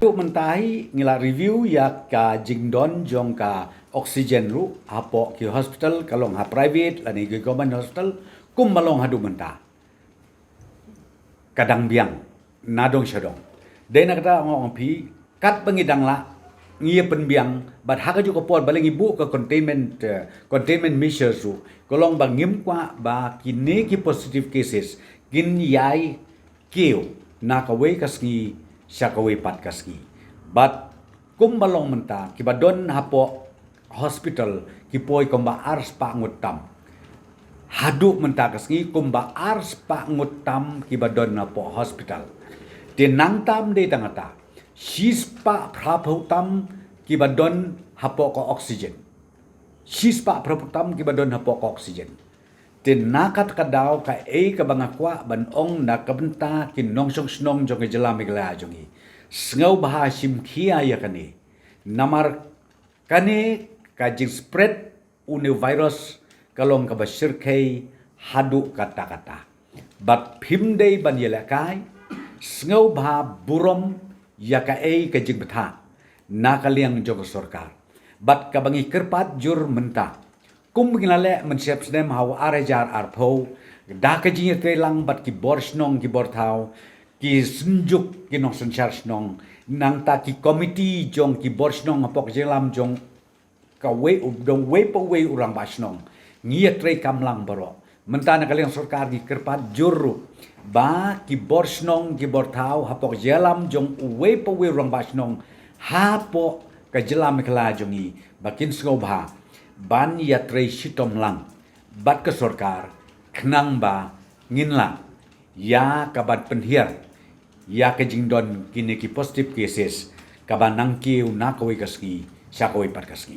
haduk mentahi ngila review ya ka jingdon jong ka oksigen ru hapo ki hospital kalong ha private lani ki government hospital kum malong haduk mentah kadang biang nadong syadong dena kata ngong pi kat pengidang la ngia penbiang bat haka juga pot baling ibu ke containment measures ru kolong bang ngim kwa ba kini ki positive cases gin yai keu na ka wei kasngi syakawe pat kasngi but kum balong menta kibadon hapo hospital kipoi komba ars pa ngutam haduk menta kasngi komba ars pa ngutam kibadon hapo hospital tinang tam de tangata shispa praputam kibadon hapo ko oksigen shispa praputam kibadon hapo ko oksigen tinakat kadaw ka ka bangakwa banong na kabenta kinong snong jong jelam igla jongi sngaw baha simkhia ya kani namar kani kajing spread uni virus kalong kabashir kai hadu kata-kata bat phimdei ban yelakai sngaw baha burom ya ka kajing betha nakaliang jong sarkar bat kabangi kerpat jur menta kum ginale mensiap sedem haw arejar arpo da ka jing lang bat ki borsnong ki borthau ki sunjuk ki nong sanchar snong nang ta ki committee jong ki borsnong apok jelam jong ka we dong we po we urang basnong ngia tre kamlang baro mentana kaliang sarkar di kerpat juru ba ki borsnong ki borthau hapok jelam jong we po we urang basnong hapo ka jelam kala jongi bakin sngobha ban yatre sitom lang bat ke sarkar khnang ba nginla ya kabat penhiar ya ke jingdon kini ki positive cases kabanang kiu na kawi kasgi sya kawi pat kasgi